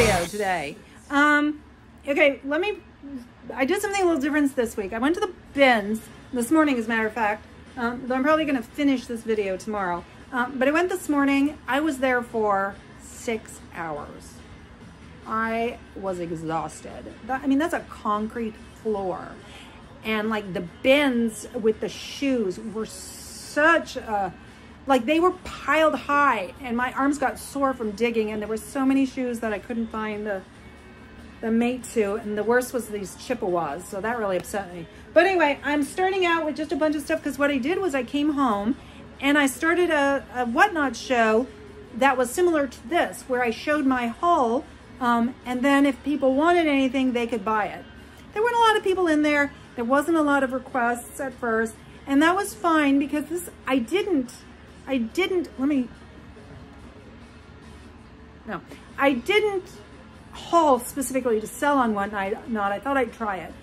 video today. Okay, I did something a little different this week. I went to the bins this morning, as a matter of fact, though I'm probably going to finish this video tomorrow. But I went this morning. I was there for 6 hours. I was exhausted. I mean, that's a concrete floor. And like the bins with the shoes were such a, like they were piled high, and my arms got sore from digging, and there were so many shoes that I couldn't find the mate to, and the worst was these Chippewas, so that really upset me. But anyway, I'm starting out with just a bunch of stuff, because what I did was I came home and I started a WhatNot show that was similar to this, where I showed my haul, and then if people wanted anything, they could buy it. There weren't a lot of people in there. There wasn't a lot of requests at first, and that was fine, because this, I didn't haul specifically to sell on WhatNot. I thought I'd try it.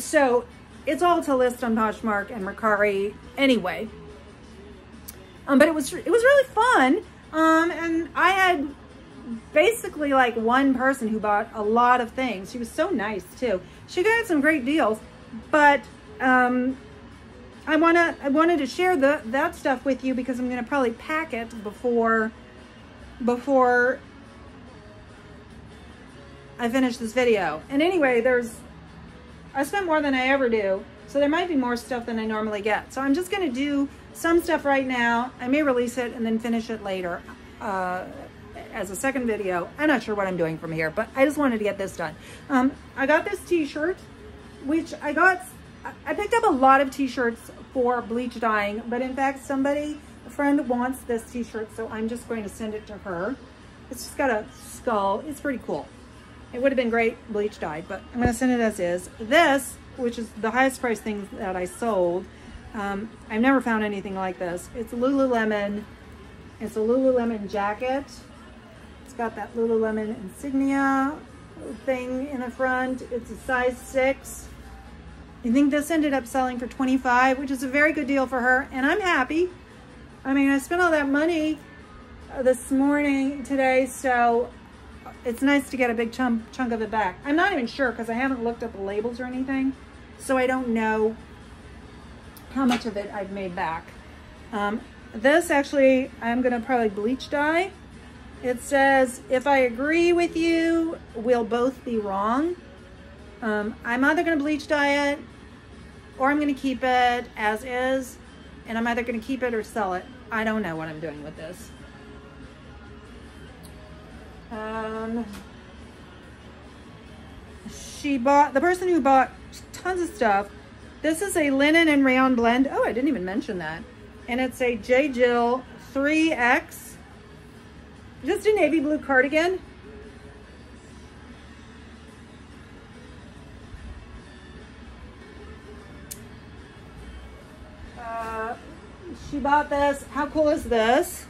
So it's all to list on Poshmark and Mercari anyway. But it was really fun. And I had basically like one person who bought a lot of things. She was so nice too. She got some great deals, but I wanted to share that stuff with you, because I'm going to probably pack it before I finish this video. And anyway, I spent more than I ever do, so there might be more stuff than I normally get. So I'm just going to do some stuff right now. I may release it and then finish it later as a second video. I'm not sure what I'm doing from here, but I just wanted to get this done. I got this t-shirt, which I picked up a lot of t-shirts for bleach dyeing, but in fact, a friend wants this t-shirt, so I'm just going to send it to her. It's just got a skull. It's pretty cool. It would have been great bleach dyed, but I'm going to send it as is. This, which is the highest price thing that I sold, I've never found anything like this. It's Lululemon. It's a Lululemon jacket. It's got that Lululemon insignia thing in the front. It's a size 6. I think this ended up selling for $25, which is a very good deal for her, and I'm happy. I mean, I spent all that money today, so it's nice to get a big chunk of it back. I'm not even sure, because I haven't looked at the labels or anything, so I don't know how much of it I've made back. This actually, I'm gonna probably bleach dye. It says, if I agree with you, we'll both be wrong. I'm either gonna bleach dye it, or I'm gonna keep it as is, and I'm either gonna keep it or sell it. I don't know what I'm doing with this. The person who bought tons of stuff, this is a linen and rayon blend. Oh, I didn't even mention that. And it's a J. Jill 3X. Just a navy blue cardigan. She bought this. How cool is this?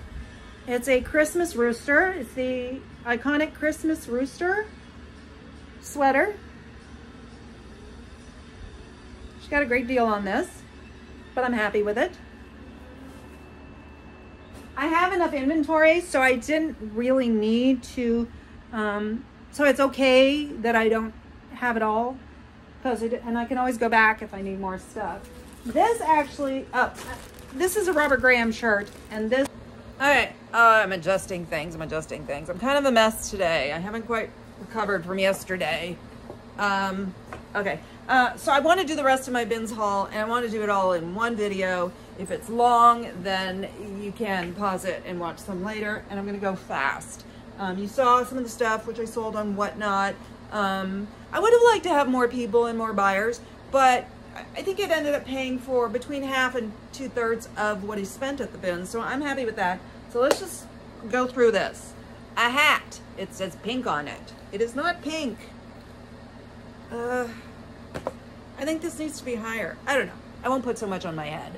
It's a Christmas rooster. It's the iconic Christmas rooster sweater. She got a great deal on this, but I'm happy with it. I have enough inventory, so I didn't really need to, so it's okay that I don't have it all, and I can always go back if I need more stuff. This actually, this is a Robert Graham shirt, and this, okay, I'm adjusting things. I'm kind of a mess today. I haven't quite recovered from yesterday. Okay, so I want to do the rest of my bins haul, and I want to do it all in one video. If it's long, then you can pause it and watch some later, and I'm going to go fast. You saw some of the stuff which I sold on WhatNot. I would have liked to have more people and more buyers, but I think it ended up paying for between half and 2/3 of what he spent at the bin, so I'm happy with that. So let's just go through this. A hat. It says pink on it. It is not pink. I think this needs to be higher. I don't know. I won't put so much on my head.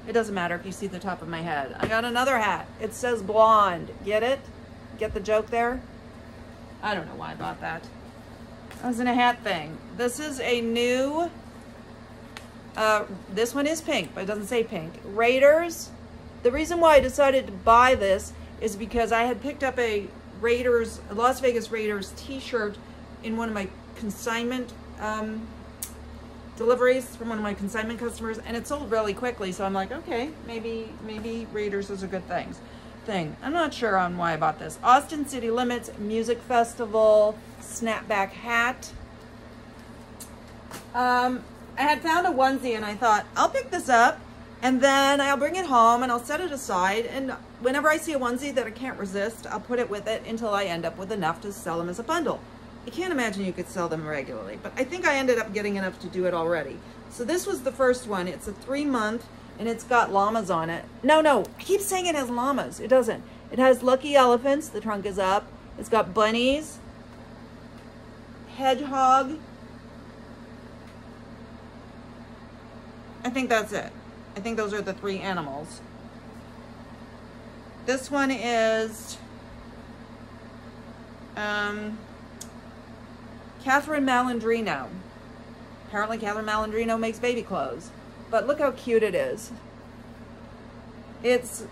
It doesn't matter if you see the top of my head. I got another hat. It says blonde. Get it? Get the joke there? I don't know why I bought that. I was in a hat thing. This is a new, this one is pink, but it doesn't say pink. Raiders. The reason why I decided to buy this is because I had picked up a Raiders, Las Vegas Raiders t-shirt in one of my consignment deliveries from one of my consignment customers, and it sold really quickly. So I'm like, okay, maybe Raiders is a good thing. I'm not sure on why I bought this. Austin City Limits Music Festival snapback hat. I had found a onesie and I thought, I'll pick this up and then I'll bring it home and I'll set it aside. And whenever I see a onesie that I can't resist, I'll put it with it until I end up with enough to sell them as a bundle. I can't imagine you could sell them regularly, but I think I ended up getting enough to do it already. So this was the first one. It's a 3-month and it's got llamas on it. No, I keep saying it has llamas. It doesn't. It has lucky elephants. The trunk is up. It's got bunnies, hedgehog. I think that's it. I think those are the 3 animals. This one is Catherine Malandrino. Apparently Catherine Malandrino makes baby clothes. But look how cute it is. It's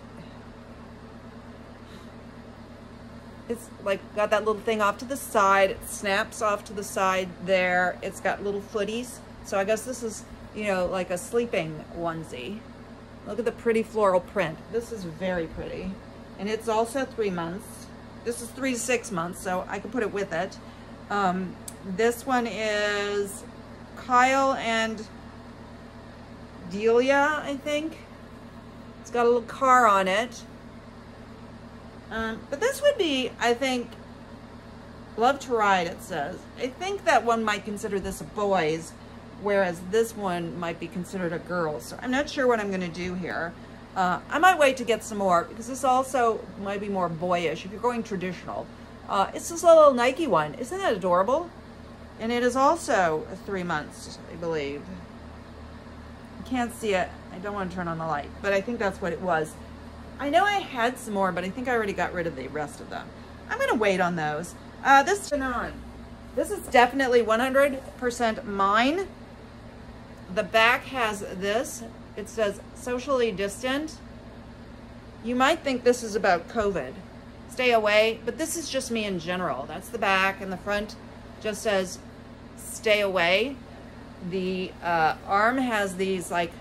like got that little thing off to the side. It snaps off to the side there. It's got little footies. So I guess this is, you know, like a sleeping onesie. Look at the pretty floral print. This is very pretty. And it's also 3 months. This is 3 to 6 months, so I could put it with it. This one is Kyle and Delia, I think. It's got a little car on it. But this would be, I think, Love to Ride, it says. I think that one might consider this a boy's, whereas this one might be considered a girl's. So I'm not sure what I'm going to do here. I might wait to get some more, because this also might be more boyish if you're going traditional. It's this little Nike one. Isn't that adorable? And it is also 3 months, I believe. I can't see it. I don't want to turn on the light, but I think that's what it was. I know I had some more, but I think I already got rid of the rest of them. I'm going to wait on those. This is definitely 100% mine. The back has this. It says socially distant. You might think this is about COVID. Stay away, but this is just me in general. That's the back, and the front just says stay away. The arm has these like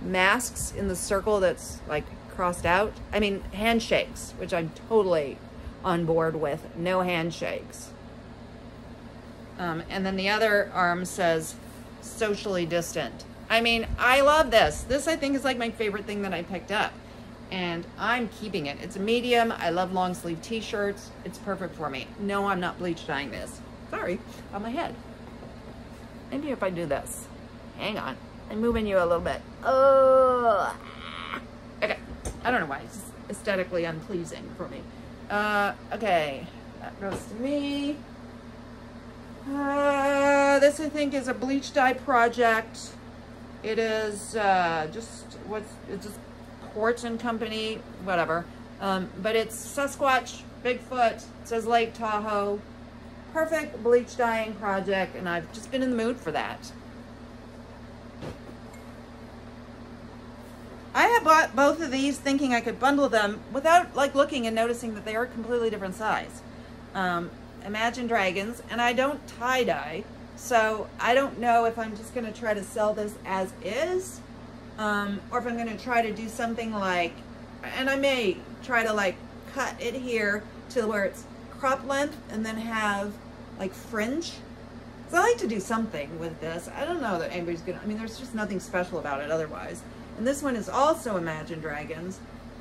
masks in the circle that's like crossed out. I mean, handshakes, which I'm totally on board with. No handshakes. And then the other arm says socially distant. I mean, I love this. This, I think, is like my favorite thing that I picked up. And I'm keeping it. It's a medium. I love long sleeve t-shirts. It's perfect for me. No, I'm not bleach dyeing this. Sorry, on my head. Maybe if I do this. Hang on. I'm moving you a little bit. Oh. Okay. I don't know why. It's just aesthetically unpleasing for me. Okay. That goes to me. This, I think, is a bleach dye project. It is it's just Quartz and Company, whatever. But it's Sasquatch, Bigfoot, it says Lake Tahoe. Perfect bleach dyeing project, and I've just been in the mood for that. I have bought both of these thinking I could bundle them without like looking and noticing that they are completely different size. Imagine Dragons, and I don't tie-dye, so I don't know if I'm just going to try to sell this as is, or if I'm going to try to do something like, and I may try to like cut it here to where it's crop length and then have like fringe. So I like to do something with this. I don't know that anybody's gonna, I mean, there's just nothing special about it otherwise. And this one is also Imagine Dragons,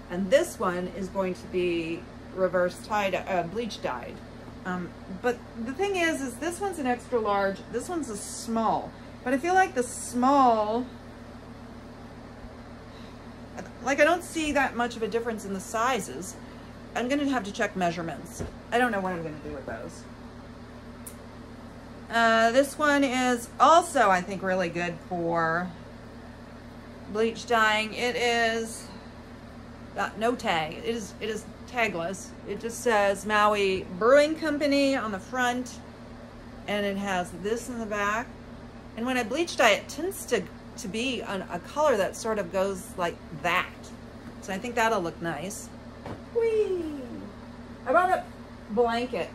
and this one is going to be reverse tie-dye, bleach dyed. But the thing is this one's an extra large, this one's a small, but I feel like the small, like I don't see that much of a difference in the sizes. I'm gonna have to check measurements. I don't know what I'm gonna do with those. This one is also, I think, really good for bleach dyeing. It is no tag. It is tagless. It just says Maui Brewing Company on the front, and it has this in the back. And when I bleach dye, it tends to be a color that sort of goes like that. So I think that'll look nice. Whee! I brought up blanket.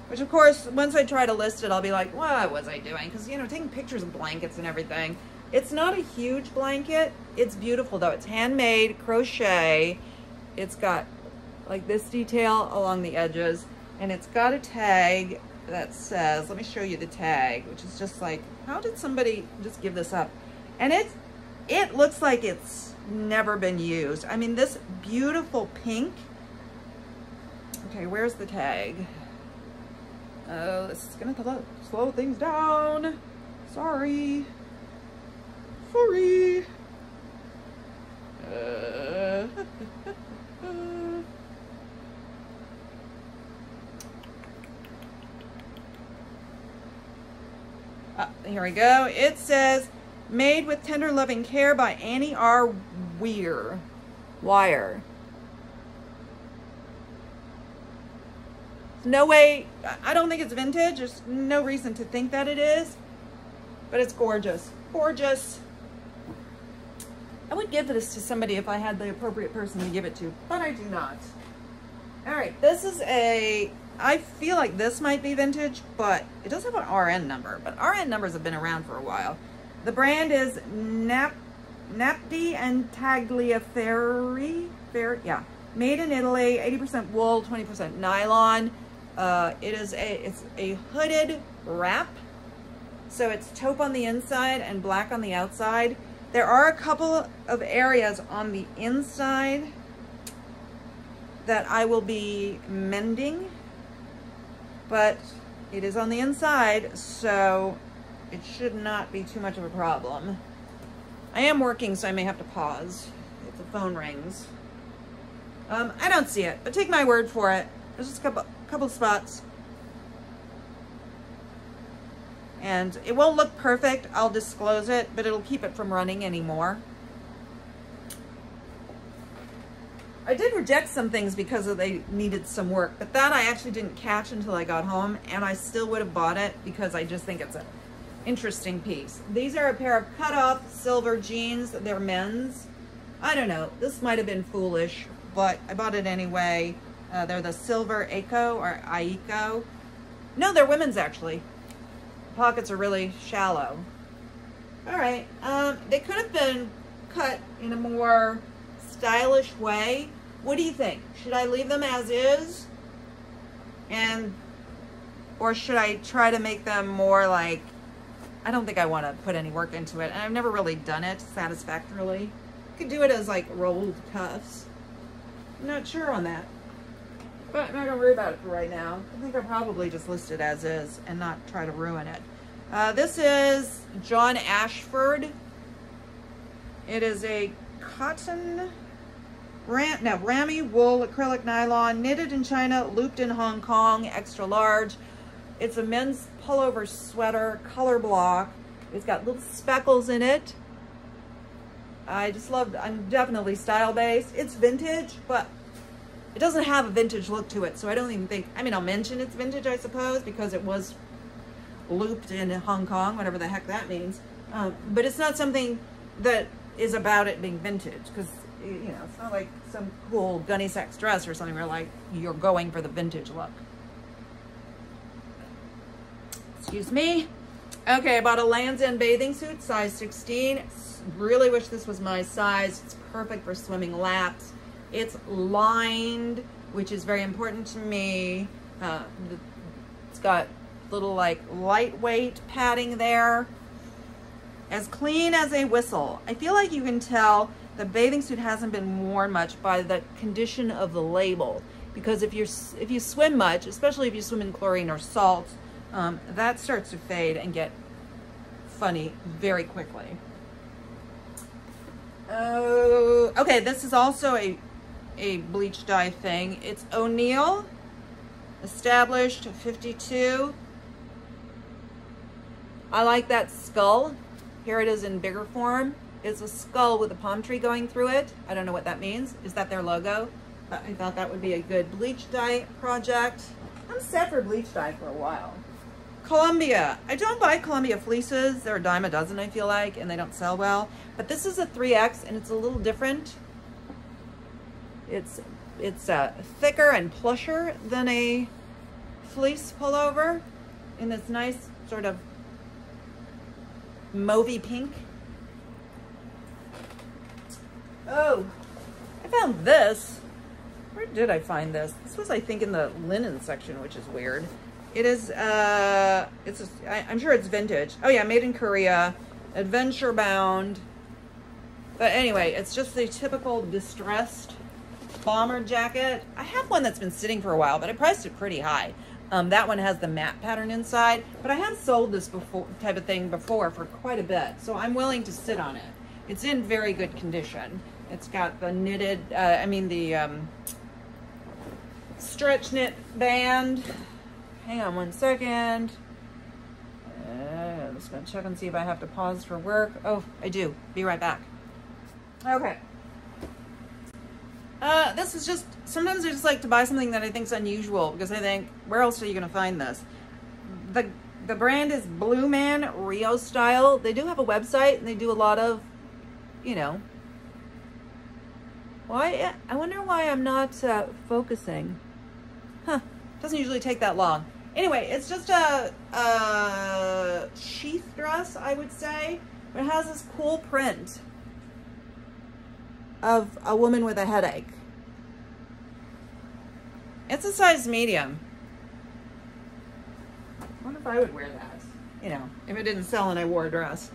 Which, of course, once I try to list it, I'll be like, what was I doing? Because, you know, taking pictures of blankets and everything. It's not a huge blanket. It's beautiful, though. It's handmade, crochet. It's got, like, this detail along the edges. And it's got a tag that says, let me show you the tag, which is just like, how did somebody just give this up? And it looks like it's never been used. I mean, this beautiful pink. Okay, where's the tag? Oh, this is gonna slow things down. Sorry. Sorry. Here we go. It says, made with tender loving care by Annie R. Wire. No way, I don't think it's vintage. There's no reason to think that it is, but it's gorgeous. Gorgeous. I would give this to somebody if I had the appropriate person to give it to, but I do not. All right, this is I feel like this might be vintage, but it does have an RN number, but RN numbers have been around for a while. The brand is Napdi and Tagliaferri. Yeah. Made in Italy, 80% wool, 20% nylon. It's a hooded wrap. So it's taupe on the inside and black on the outside. There are a couple of areas on the inside that I will be mending, but it is on the inside, so it should not be too much of a problem. I am working, so I may have to pause if the phone rings. I don't see it, but take my word for it. There's just a couple spots. And it won't look perfect, I'll disclose it, but it'll keep it from running anymore. I did reject some things because they needed some work, but that I actually didn't catch until I got home, and I still would have bought it because I just think it's an interesting piece. These are a pair of cut-off silver jeans. They're men's. I don't know, this might have been foolish, but I bought it anyway. They're the silver Aiko or Aiko. No, they're women's actually. Pockets are really shallow. All right, they could have been cut in a more stylish way. What do you think? Should I leave them as is? Or should I try to make them more like, I don't think I want to put any work into it, and I've never really done it satisfactorily. Could do it as like rolled cuffs. I'm not sure on that, but I'm not gonna worry about it for right now. I think I'll probably just list it as is and not try to ruin it. This is John Ashford. It is a cotton, Rami wool acrylic nylon, knitted in China, looped in Hong Kong, extra large. It's a men's pullover sweater, color block. It's got little speckles in it. I just love, I'm definitely style based. It's vintage, but it doesn't have a vintage look to it. So I don't even think, I mean, I'll mention it's vintage, I suppose, because it was looped in Hong Kong, whatever the heck that means. But it's not something that is about it being vintage, because, you know, it's not like some cool gunny sack dress or something where like you're going for the vintage look. Excuse me. Okay, I bought a Lands' End bathing suit, size 16. Really wish this was my size. It's perfect for swimming laps. It's lined, which is very important to me. It's got little like lightweight padding there. As clean as a whistle. I feel like you can tell the bathing suit hasn't been worn much by the condition of the label, because if you swim much, especially if you swim in chlorine or salt, that starts to fade and get funny very quickly. Oh, okay, this is also a bleach dye thing. It's O'Neill, established 52. I like that skull. Here it is in bigger form. It's a skull with a palm tree going through it. I don't know what that means. Is that their logo? But I thought that would be a good bleach dye project. I'm set for bleach dye for a while. Columbia. I don't buy Columbia fleeces. They're a dime a dozen, I feel like, and they don't sell well. But this is a 3X, and it's a little different. It's it's thicker and plusher than a fleece pullover in this nice sort of mauvey pink. Oh, I found this. Where did I find this? This was, I think, in the linen section, which is weird. It is, I'm sure it's vintage. Oh yeah, made in Korea, adventure bound. But anyway, it's just the typical distressed bomber jacket. I have one that's been sitting for a while, but I priced it pretty high. That one has the matte pattern inside, but I have sold this type of thing before for quite a bit, so I'm willing to sit on it. It's in very good condition. It's got the knitted, stretch knit band. Hang on one second. I'm just gonna check and see if I have to pause for work. Oh, I do. Be right back. Okay. This is just, sometimes I just like to buy something that I think is unusual because I think, where else are you gonna find this? The brand is Blue Man Rio Style. They do have a website and they do a lot of, you know, why? I wonder why I'm not focusing. Huh, doesn't usually take that long. Anyway, it's just a sheath dress, I would say. But it has this cool print of a woman with a headache. It's a size medium. I wonder if I would wear that, you know, if it didn't sell and I wore a dress.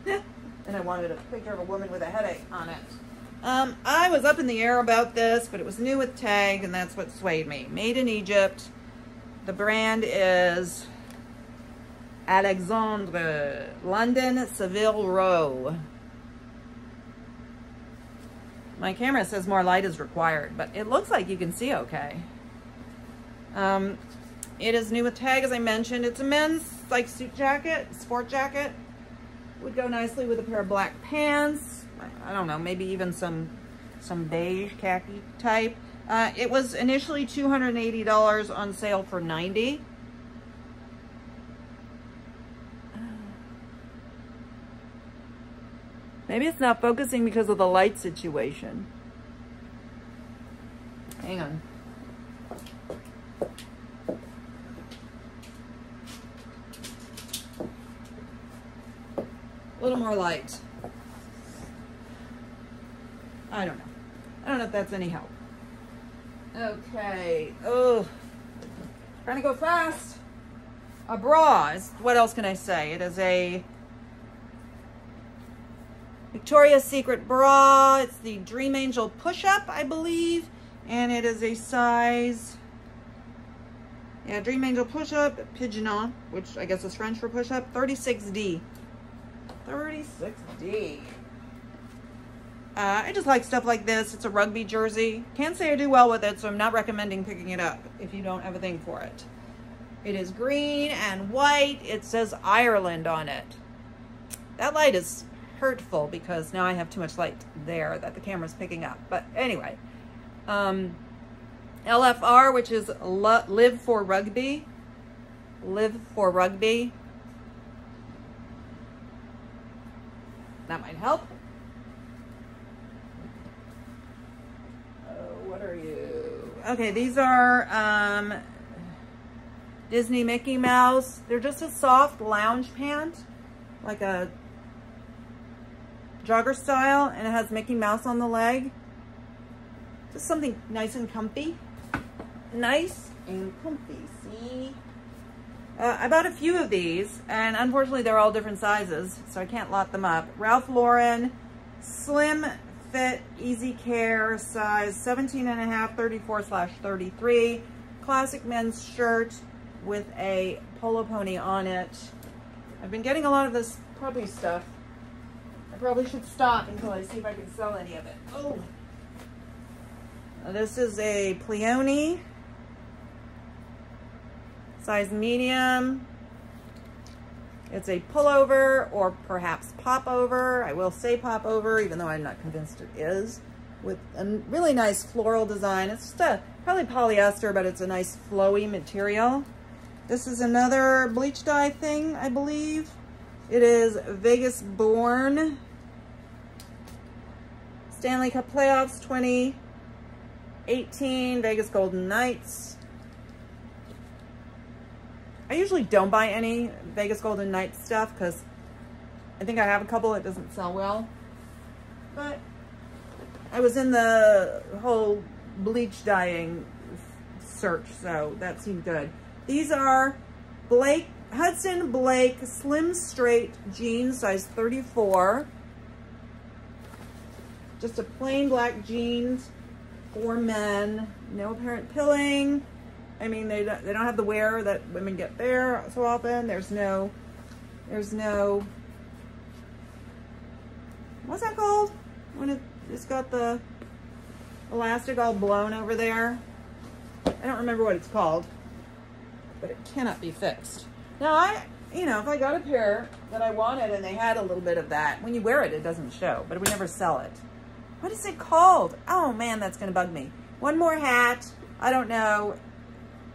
And I wanted a picture of a woman with a headache on it. I was up in the air about this, but it was new with tag, and that's what swayed me. Made in Egypt. The brand is Alexandre, London, Savile Row. My camera says more light is required, but it looks like you can see okay. It is new with tag, as I mentioned. It's a men's like suit jacket, sport jacket. Would go nicely with a pair of black pants. I don't know, maybe even some beige khaki type. It was initially $280 on sale for $90. Maybe it's not focusing because of the light situation. Hang on. A little more light. I don't know. I don't know if that's any help. Okay. Oh, trying to go fast. A bra is, what else can I say? It is a Victoria's Secret bra. It's the Dream Angel push-up, I believe. And it is a size, yeah, Dream Angel push-up, pigeon, which I guess is French for push-up, 36D. 36D. I just like stuff like this. It's a rugby jersey. Can't say I do well with it, so I'm not recommending picking it up if you don't have a thing for it. It is green and white. It says Ireland on it. That light is hurtful because now I have too much light there that the camera's picking up. But anyway, LFR, which is Live for Rugby. Live for Rugby. That might help. What are you? Okay, these are Disney Mickey Mouse. They're just a soft lounge pant, like a jogger style, and it has Mickey Mouse on the leg. Just something nice and comfy. Nice and comfy, see? I bought a few of these, and unfortunately they're all different sizes, so I can't lot them up. Ralph Lauren, slim fit, easy care, size 17.5, 34/33. Classic men's shirt with a polo pony on it. I've been getting a lot of this puppy stuff. I probably should stop until I see if I can sell any of it. Oh, this is a Pleone, size medium. It's a pullover or perhaps popover. I will say popover, even though I'm not convinced it is, with a really nice floral design. It's just probably polyester, but it's a nice flowy material. This is another bleach dye thing, I believe. It is Vegas Born. Stanley Cup Playoffs 20. 18 Vegas Golden Knights. I usually don't buy any Vegas Golden Knights stuff because I think I have a couple that doesn't sell well. But I was in the whole bleach dyeing search, so that seemed good. These are Hudson Blake Slim Straight jeans, size 34. Just a plain black jeans for men. No apparent pilling. I mean, they don't have the wear that women get there so often. There's no, what's that called? When it's got the elastic all blown over there. I don't remember what it's called, but it cannot be fixed. Now if I got a pair that I wanted and they had a little bit of that, when you wear it, it doesn't show, but we never sell it. What is it called? Oh man, that's gonna bug me. One more hat, I don't know,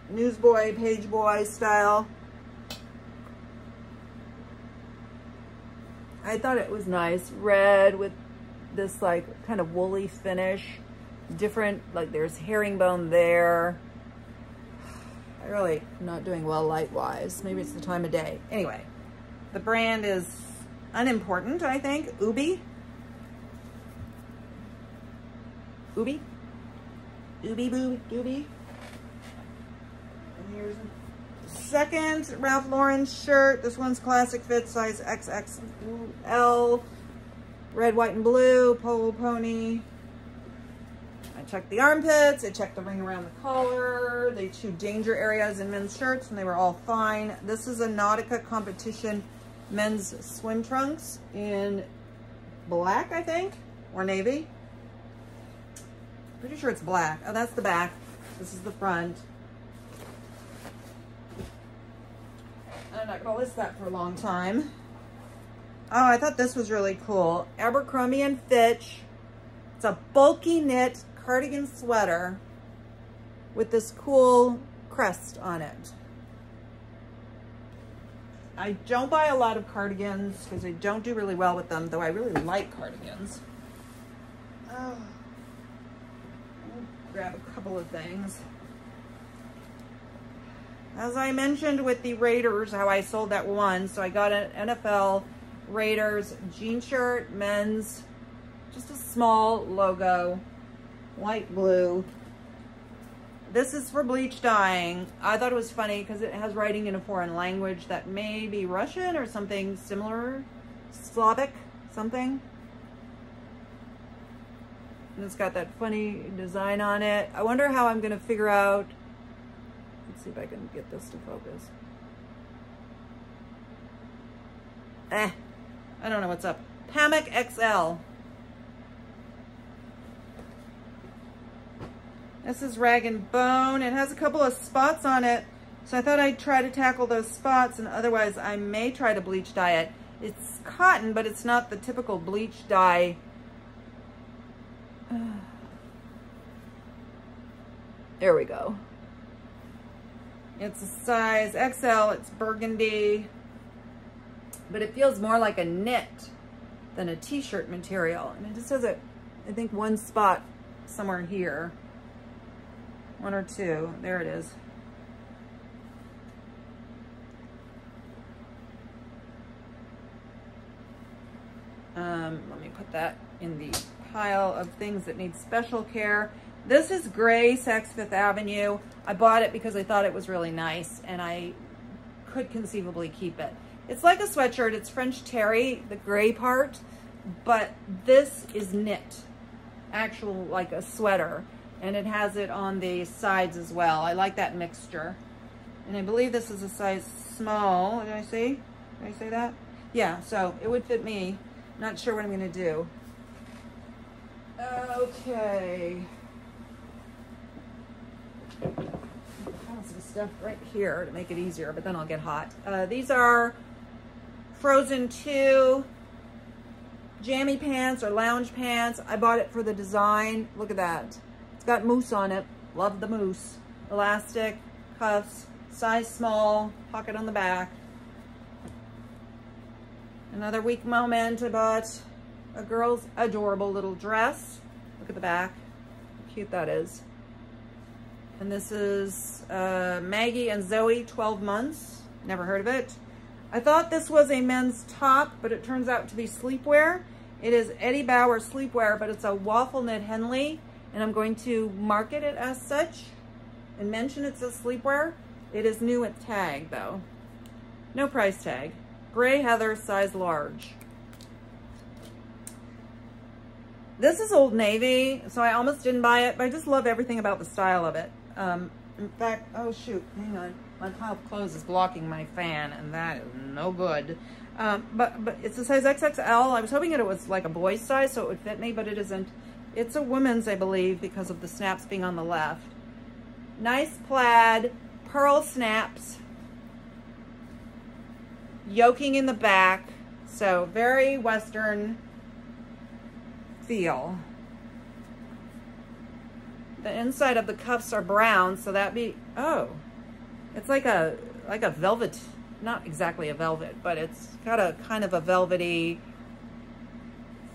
newsboy, page boy style. I thought it was nice. Red with this like kind of woolly finish. Different, like there's herringbone there. I really am not doing well light-wise. Maybe it's the time of day. Anyway, the brand is unimportant, I think. Ubi. Ubi. Ubi boo doobie. And here's the second Ralph Lauren shirt. This one's classic fit, size XXL. Red, white, and blue. Polo pony. I checked the armpits. I checked the ring around the collar. The 2 danger areas in men's shirts, and they were all fine. This is a Nautica competition men's swim trunks in black, I think, or navy. Pretty sure it's black. Oh, that's the back. This is the front. I'm not gonna list that for a long time. Oh, I thought this was really cool. Abercrombie and Fitch. It's a bulky knit cardigan sweater with this cool crest on it. I don't buy a lot of cardigans because I don't do really well with them, though I really like cardigans. Oh. I'll grab a couple of things. As I mentioned with the Raiders, how I sold that one, so I got an NFL Raiders jean shirt, men's, just a small logo, light blue. This is for bleach dyeing. I thought it was funny because it has writing in a foreign language that may be Russian or something similar, Slavic, something. And it's got that funny design on it. I wonder how I'm gonna figure out, let's see if I can get this to focus. I don't know what's up. Hammock XL. This is Rag and Bone. It has a couple of spots on it, so I thought I'd try to tackle those spots, and otherwise I may try to bleach dye it. It's cotton, but it's not the typical bleach dye. There we go. It's a size XL, it's burgundy, but it feels more like a knit than a t-shirt material. And it just has I think one spot somewhere here. One or two, there it is. Let me put that in the pile of things that need special care. This is gray Saks Fifth Avenue. I bought it because I thought it was really nice and I could conceivably keep it. It's like a sweatshirt, it's French terry, the gray part, but this is knit, actual like a sweater. And it has it on the sides as well. I like that mixture. And I believe this is a size small. Did I say that? Yeah, so it would fit me. Not sure what I'm gonna do. Okay. Some stuff right here to make it easier, but then I'll get hot. These are Frozen 2 jammy pants or lounge pants. I bought it for the design. Look at that. It's got moose on it. Love the moose. Elastic, cuffs, size small, pocket on the back. Another week moment. I bought a girl's adorable little dress. Look at the back. How cute that is. And this is Maggie and Zoe, 12 months. Never heard of it. I thought this was a men's top, but it turns out to be sleepwear. It is Eddie Bauer sleepwear, but it's a waffle knit Henley, and I'm going to market it as such and mention it's a sleepwear. It is new with tag though. No price tag. Gray heather, size large. This is Old Navy, so I almost didn't buy it, but I just love everything about the style of it. In fact, oh shoot, hang on. My pile of clothes is blocking my fan, and that is no good. But it's a size XXL. I was hoping it was like a boy's size, so it would fit me, but it isn't. It's a woman's, I believe, because of the snaps being on the left. Nice plaid, pearl snaps, yoking in the back, so very Western feel. The inside of the cuffs are brown, so that be, oh, it's like a velvet, not exactly a velvet, but it's got a kind of a velvety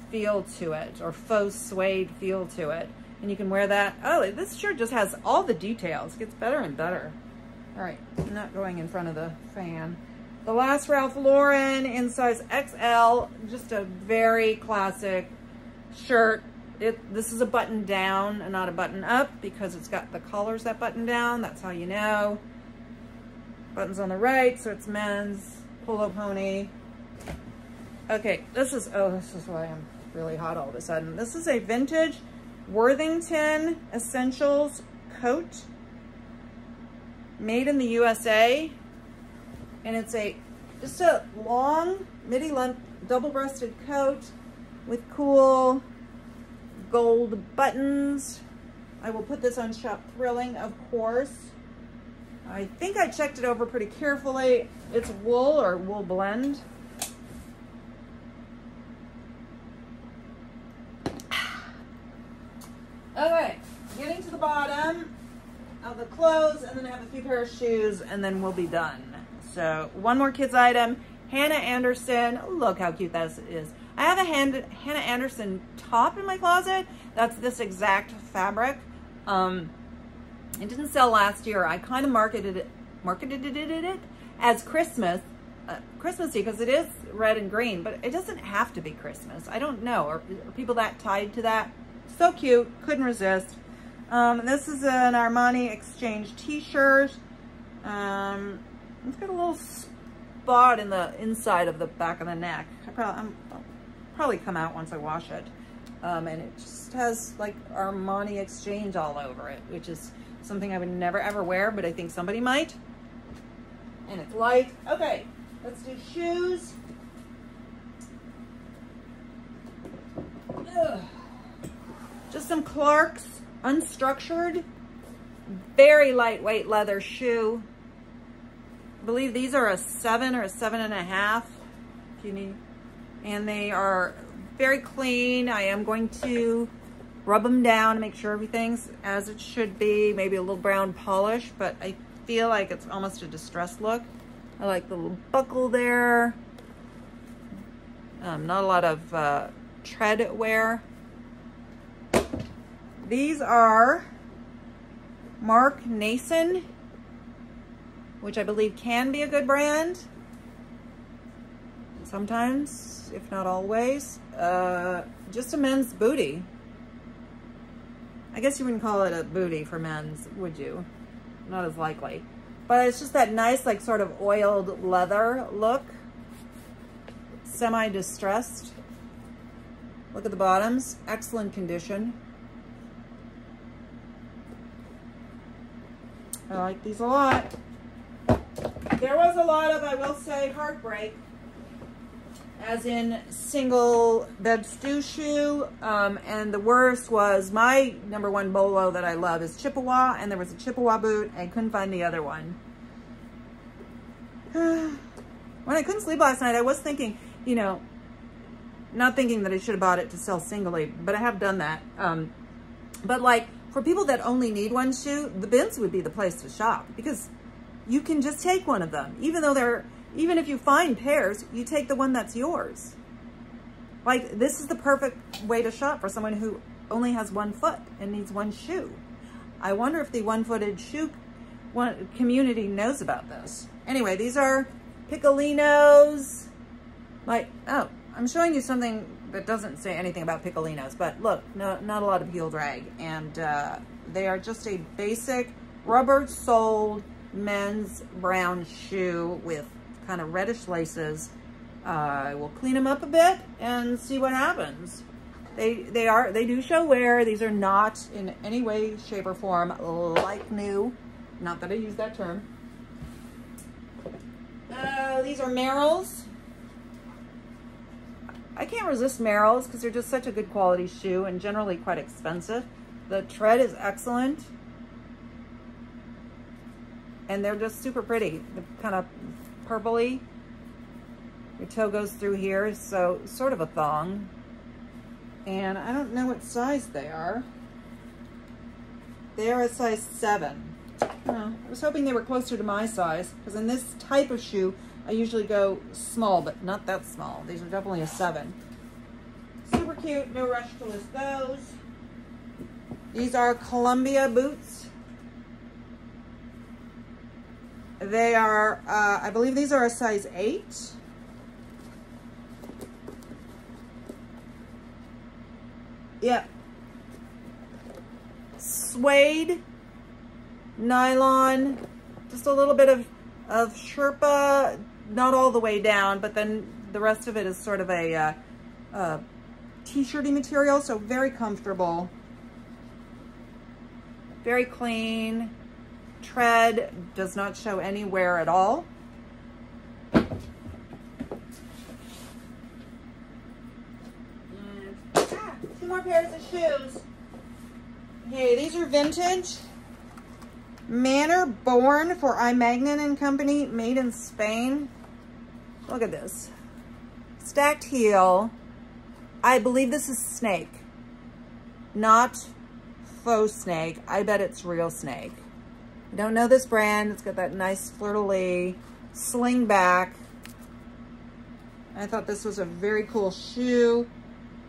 feel to it, or faux suede feel to it. And you can wear that. Oh, this shirt just has all the details. It gets better and better. All right, I'm not going in front of the fan. The last Ralph Lauren in size XL, just a very classic shirt. This is a button down and not a button up because it's got the collars that button down. That's how you know. Buttons on the right, so it's men's polo pony. Okay, this is why I'm really hot all of a sudden. This is a vintage Worthington Essentials coat made in the USA. And it's just a long midi-length double-breasted coat with cool gold buttons. I will put this on Shop Thrilling, of course. I think I checked it over pretty carefully. It's wool or wool blend. Okay, getting to the bottom of the clothes, and then I have a few pair of shoes, and then we'll be done. So one more kids item, Hannah Anderson. Oh, look how cute that is. I have a Hannah Anderson top in my closet. That's this exact fabric. It didn't sell last year. I kind of marketed it as Christmassy because it is red and green, but it doesn't have to be Christmas. I don't know. Are people that tied to that? So cute. Couldn't resist. This is an Armani Exchange t-shirt. It's got a little spot in the inside of the back of the neck. I'll probably come out once I wash it. And it just has like Armani Exchange all over it, which is something I would never ever wear, but I think somebody might. And it's light. Okay, let's do shoes. Ugh. Just some Clarks, unstructured, very lightweight leather shoe. I believe these are a 7 or a 7.5, if you need. And they are very clean. I am going to rub them down to make sure everything's as it should be. Maybe a little brown polish, but I feel like it's almost a distressed look. I like the little buckle there. Not a lot of tread wear. These are Mark Nason, which I believe can be a good brand. Sometimes, if not always. Just a men's booty. I guess you wouldn't call it a booty for men's, would you? Not as likely. But it's just that nice, like, sort of oiled leather look. Semi-distressed. Look at the bottoms. Excellent condition. I like these a lot. There was a lot of, I will say, heartbreak. As in single bed stew shoe. And the worst was my #1 bolo that I love is Chippewa. And there was a Chippewa boot. And I couldn't find the other one. When I couldn't sleep last night, I was thinking, you know, not thinking that I should have bought it to sell singly, but I have done that. But like, for people that only need one shoe, the bins would be the place to shop because you can just take one of them. Even if you find pairs, you take the one that's yours. Like, this is the perfect way to shop for someone who only has one foot and needs one shoe. I wonder if the one-footed shoe community knows about this. Anyway, these are Piccolinos. I'm showing you something that doesn't say anything about Piccolinos, but look, not a lot of heel drag. And they are just a basic rubber-soled men's brown shoe with kind of reddish laces. I will clean them up a bit and see what happens. They do show wear. These are not in any way, shape, or form like new. Not that I use that term. These are Merrells. I can't resist Merrells because they're just such a good quality shoe and generally quite expensive. The tread is excellent. And they're just super pretty. They're kind of purpley. Your toe goes through here, so sort of a thong. And I don't know what size they are. They are a size 7. I was hoping they were closer to my size, because in this type of shoe, I usually go small, but not that small. These are definitely a 7. Super cute, no rush to list those. These are Columbia boots. They are, I believe these are a size 8. Yeah. Suede, nylon, just a little bit of Sherpa, not all the way down, but then the rest of it is sort of a t-shirty material, so very comfortable, very clean. Tread does not show any wear at all. Two more pairs of shoes. Okay, these are vintage. Manor Born for iMagnin and Company, made in Spain. Look at this. Stacked heel. I believe this is snake, not faux snake. I bet it's real snake. I don't know this brand. It's got that nice fleur-de-lis sling back. I thought this was a very cool shoe.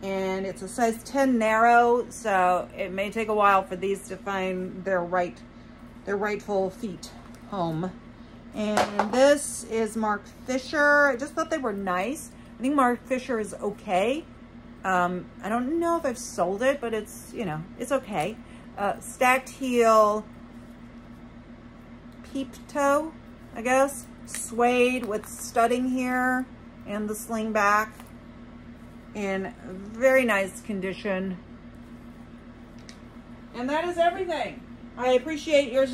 And it's a size 10 narrow, so it may take a while for these to find their rightful feet home. And this is Mark Fisher. I just thought they were nice. I think Mark Fisher is okay. I don't know if I've sold it, but it's, you know, it's okay. Stacked heel, peep toe, I guess. Suede with studding here and the sling back. In very nice condition. And that is everything. I appreciate your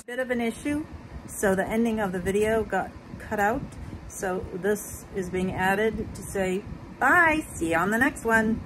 bit of an issue. So the ending of the video got cut out. So this is being added to say bye. See you on the next one.